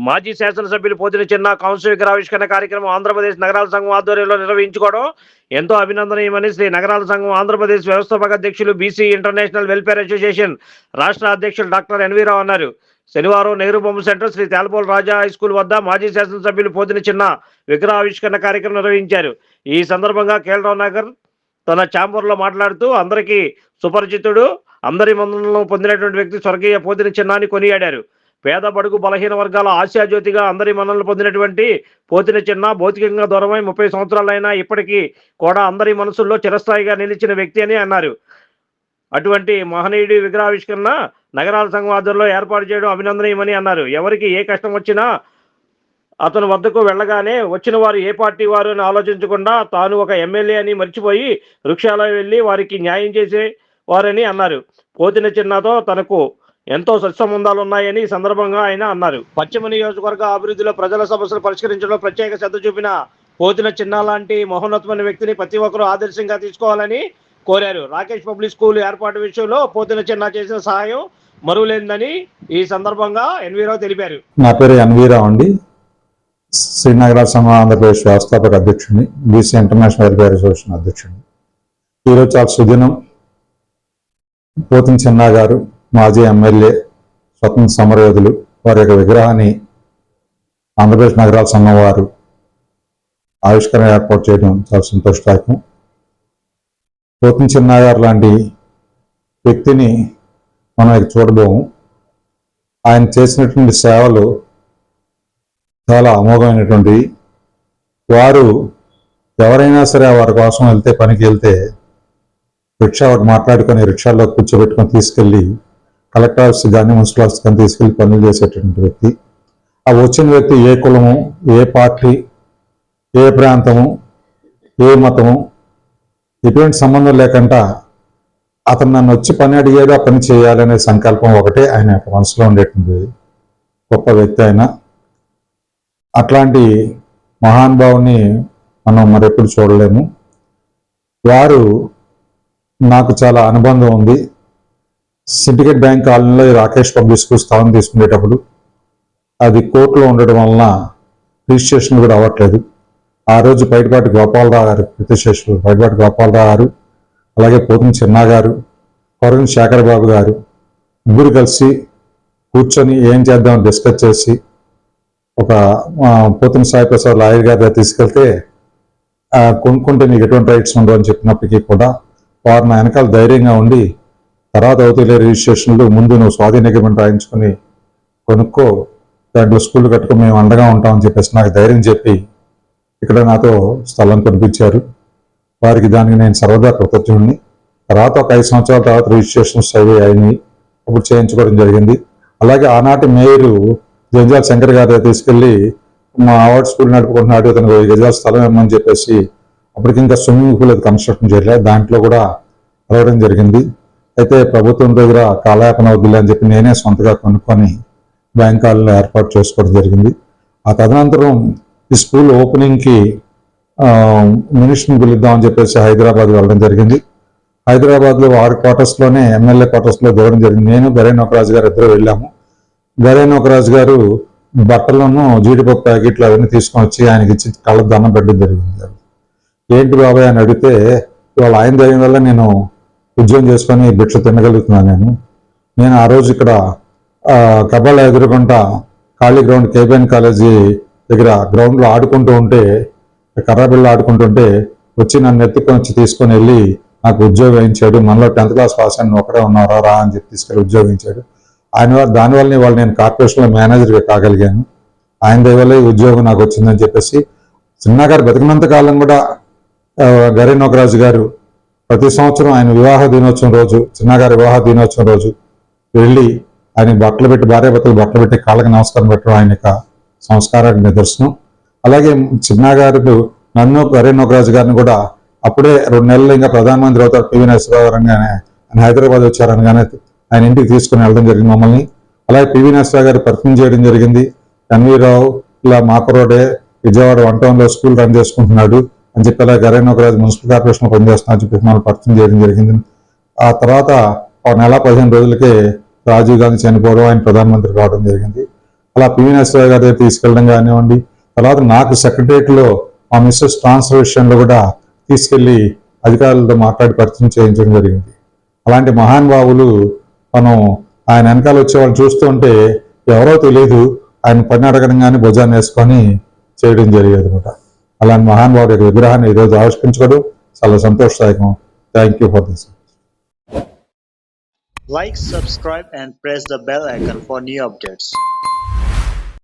మాజీ శాసనసభ్యులు పోతిన చిన్న కౌన్సిల్ విగ్రహావిష్కరణ కార్యక్రమం ఆంధ్రప్రదేశ్ నగరాల సంఘం ఆధ్వర్యంలో నిర్వహించుకోవడం ఎంతో అభినందనీయమని శ్రీ నగరాల సంఘం ఆంధ్రప్రదేశ్ వ్యవస్థాపక అధ్యక్షులు బీసీ ఇంటర్నేషనల్ వెల్ఫేర్ అసోసియేషన్ రాష్ట్ర అధ్యక్షులు డాక్టర్ ఎన్వీరావు అన్నారు. శనివారం నెహ్రూ బొమ్మ సెంటర్ శ్రీ తేలపోల రాజా హైస్కూల్ వద్ద మాజీ శాసనసభ్యులు పోతిన చిన్న విగ్రహావిష్కరణ కార్యక్రమం నిర్వహించారు. ఈ సందర్భంగా కేఎల్ నగర్ తన ఛాంబర్లో మాట్లాడుతూ అందరికీ సుపరిచితుడు, అందరి మన్ననలను పొందినటువంటి వ్యక్తి స్వర్గీయ పోతిన చిన్నాని కొనియాడారు. పేద బడుగు బలహీన వర్గాల ఆశాజ్యోతిగా అందరి మన్ననలు పొందినటువంటి పోతిన చిన్న భౌతికంగా దూరమై 30 సంవత్సరాలైనా ఇప్పటికీ కూడా అందరి మనసుల్లో చిరస్థాయిగా నిలిచిన వ్యక్తి అని అన్నారు. అటువంటి మహనీయుడి విగ్రహావిష్కరణ నగరాల సంఘం ఆధ్వర్యంలో ఏర్పాటు చేయడం అభినందనీయమని అన్నారు. ఎవరికి ఏ కష్టం వచ్చినా అతని వద్దకు వెళ్ళగానే వచ్చిన వారు ఏ పార్టీ వారు అని ఆలోచించకుండా తాను ఒక ఎమ్మెల్యే అని మర్చిపోయి వృక్షాలయం వెళ్ళి వారికి న్యాయం చేసే వారని అన్నారు. పోతిన చిన్నతో తనకు ఎంతో సత్సంబంధాలు ఉన్నాయని ఈ సందర్భంగా ఆయన అన్నారు. పశ్చిమ నియోజకవర్గ అభివృద్ధిలో ప్రజల సమస్యలు పరిష్కరించడంలో ప్రత్యేక శ్రద్ధ చూపిన పోతిన చిన్న లాంటి మహోన్నతమైన వ్యక్తిని ప్రతి ఒక్కరూ ఆదర్శంగా తీసుకోవాలని కోరారు. రాకేష్ పబ్లిక్ స్కూల్ ఏర్పాటు విషయంలో పోతిన చిన్న చేసిన సహాయం మరువలేనిదని ఈ సందర్భంగా ఎన్వీరావు తెలిపారు. నా పేరు ఎన్వీరావు అండి. శ్రీనగరాల సంఘం ఆంధ్రప్రదేశ్ వ్యవస్థాపక అధ్యక్షుడిని, బీసీ ఇంటర్నేషనల్ వెల్ఫేర్ అసోసియేషన్ అధ్యక్షుడిని. ఈరోజు చాలా సుదినం. పోతిన చిన్న గారు మాజీ ఎమ్మెల్యే, స్వతంత్ర సమరయోధులు, వారి యొక్క విగ్రహాన్ని ఆంధ్రప్రదేశ్ నగరాల సంఘం వారు ఆవిష్కరణ ఏర్పాటు చేయడం చాలా సంతోషదాయకం. పోతిన చిన్న గారు లాంటి వ్యక్తిని మనం చూడబోము. ఆయన చేసినటువంటి సేవలు చాలా అమోఘమైనటువంటివి. వారు ఎవరైనా సరే వారి కోసం వెళ్తే, పనికి వెళ్తే రిక్షా ఒకటి మాట్లాడుకొని రిక్షాలో కూర్చోబెట్టుకొని తీసుకెళ్ళి కలెక్టర్ ఆఫీస్ కానీ మున్సిపల్ ఆఫీస్ కానీ తీసుకెళ్ళి పనులు చేసేటటువంటి వ్యక్తి. ఆ వచ్చిన వ్యక్తి ఏ కులము, ఏ పార్టీ, ఏ ప్రాంతము, ఏ మతము, ఎటువంటి సంబంధం లేకుండా అతను నన్ను వచ్చి పని అడిగేది ఆ పని చేయాలనే సంకల్పం ఒకటే ఆయన యొక్క మనసులో ఉండేటువంటి గొప్ప వ్యక్తి ఆయన. అట్లాంటి మహానుభావుని మనం మరెప్పుడు చూడలేము. వారు నాకు చాలా అనుబంధం ఉంది. సిండికేట్ బ్యాంక్ కాలనీలో రాకేష్ పబ్లిక్ స్కూల్ స్థానం తీసుకునేటప్పుడు అది కోర్టులో ఉండడం వలన రిజిస్ట్రేషన్ కూడా అవ్వట్లేదు. ఆ రోజు పైడిపాటి గోపాలరావు గారు, ప్రతిశేషులు పైడిపాటి గోపాలరావు గారు, అలాగే పోతిన చిన్న గారు, కొరగని శేఖర్ బాబు గారు ముగ్గురు కలిసి కూర్చొని ఏం చేద్దామని డిస్కస్ చేసి ఒక పోతిన సాయి ప్రసాద్ లాయర్ గారి దగ్గర తీసుకెళ్తే కొనుక్కుంటే నీకు ఎటువంటి రైట్స్ ఉండవు అని చెప్పినప్పటికీ కూడా వారు నా వెనకాల ధైర్యంగా ఉండి తర్వాత అవుతులే రిజిస్ట్రేషన్లు, ముందు నువ్వు స్వాధీన అగ్రిమెంట్ రాయించుకొని కొనుక్కో, దాంట్లో స్కూల్ కట్టుకుని మేము అండగా ఉంటామని చెప్పేసి నాకు ధైర్యం చెప్పి ఇక్కడ నాతో స్థలం కొనిపించారు. వారికి దానికి నేను సర్వదా కృతజ్ఞుడిని. తర్వాత ఒక 5 సంవత్సరాల తర్వాత రిజిస్ట్రేషన్స్ అవి అయినాయి, అప్పుడు చేయించుకోవడం జరిగింది. అలాగే ఆనాటి మేయరు జంజాల శంకర్ గారి తీసుకెళ్ళి మా అవార్డ్ స్కూల్ నడుపుకుంటున్నాడు, అతను 10 గజాల స్థలం ఇవ్వమని చెప్పేసి అప్పటికి ఇంకా స్విమ్మింగ్ పూల్ అది కన్స్ట్రక్షన్ చేయలేదు, దాంట్లో కూడా అడగడం జరిగింది. అయితే ప్రభుత్వం దగ్గర కాలయాపన వద్దులే అని చెప్పి నేనే సొంతగా కొనుక్కొని బ్యాంక్ కాలనీలో ఏర్పాటు చేసుకోవడం జరిగింది. ఆ తదనంతరం ఈ స్కూల్ ఓపెనింగ్కి మినిస్టర్ని పిలుద్దామని చెప్పేసి హైదరాబాద్ వెళ్ళడం జరిగింది. హైదరాబాద్లో వారి క్వార్టర్స్లోనే ఎమ్మెల్యే క్వార్టర్స్లో దిగడం జరిగింది. నేను గరే నోకరాజు గారు ఇద్దరు వెళ్ళాము. గరే నోకరాజు గారు బట్టలను జీడిపప్పు ప్యాకెట్లు అవన్నీ తీసుకొని వచ్చి ఆయనకి ఇచ్చి కళ్ళ దండం పెట్టడం జరిగింది. ఏంటి బాబాయ్ అని అడిగితే ఇవాళ ఆయన ధైర్యం వల్ల నేను ఉద్యోగం చేసుకొని భిక్ష తినగలుగుతున్నాను. నేను ఆ రోజు ఇక్కడ కబాల ఎదురుకుంటా ఖాళీ గ్రౌండ్ కేబిఎన్ కాలేజీ దగ్గర గ్రౌండ్లో ఆడుకుంటూ ఉంటే, కర్రాబిళ్ళ ఆడుకుంటుంటే వచ్చి నన్ను ఎత్తుకొని వచ్చి తీసుకొని వెళ్ళి నాకు ఉద్యోగం వేయించాడు. మనలో 10th క్లాస్ పాస్ అని ఒకడే ఉన్నారా రా అని చెప్పి తీసుకెళ్ళి ఉద్యోగం ఇచ్చాడు. దానివల్ల ఇవాళ నేను కార్పొరేషన్లో మేనేజర్గా కాగలిగాను. ఆయన దయవల్ల ఈ ఉద్యోగం నాకు వచ్చిందని చెప్పేసి చిన్న గారు బతికినంత కాలం కూడా గరే నోకరాజు గారు ప్రతి సంవత్సరం ఆయన వివాహ దినోత్సవం రోజు, చిన్నగారి వివాహ దినోత్సవం రోజు వెళ్ళి ఆయన బట్టలు పెట్టి, భార్యాభర్తలు బట్టలు పెట్టి కాళ్ళకి నమస్కారం పెట్టడం ఆయన యొక్క సంస్కారానికి నిదర్శనం. అలాగే చిన్నగారు నన్ను గరే నోకరాజు గారిని కూడా అప్పుడే 2 నెలలు ఇంకా ప్రధానమంత్రి అవుతారు పివి నరసింహారావు అనగానే ఆయన హైదరాబాద్ వచ్చారనగానే ఆయన ఇంటికి తీసుకుని వెళ్ళడం జరిగింది మమ్మల్ని. అలాగే పివి నరసింహారావు గారు పరిచయం చేయడం జరిగింది. ఎన్వీరావు ఇలా మాకరోడే విజయవాడ 1 టౌన్లో స్కూల్ రన్ చేసుకుంటున్నాడు అని చెప్పి, అలా గరే నోకరాజు మున్సిపల్ కార్పొరేషన్లో పనిచేస్తున్నా అని చెప్పి మనం పరిచయం చేయడం జరిగింది. ఆ తర్వాత 1 నెల 15 రోజులకే రాజీవ్ గాంధీ చనిపోవడం, ఆయన ప్రధానమంత్రి కావడం జరిగింది. అలా పివి నరసింహరావు గారి దగ్గర తీసుకెళ్ళడం కానివ్వండి, తర్వాత నాకు సెక్రటరియట్లో మా మిస్సెస్ ట్రాన్స్ఫర్ విషయంలో కూడా తీసుకెళ్లి అధికారులతో మాట్లాడి పరిచయం చేయించడం జరిగింది. అలాంటి మహానుభావులు మనం ఆయన వెనకాల వచ్చే వాళ్ళు చూస్తుంటే ఎవరో తెలియదు, ఆయన పని అడగడంగానే భుజాన్ని వేసుకొని చేయడం జరిగేది అనమాట. అలాంటి మహానుభావుడి యొక్క విగ్రహాన్ని ఈరోజు ఆవిష్కరించుకోవడం చాలా సంతోషదాయకం. Thank you for this. Like, subscribe and press the bell icon for new updates.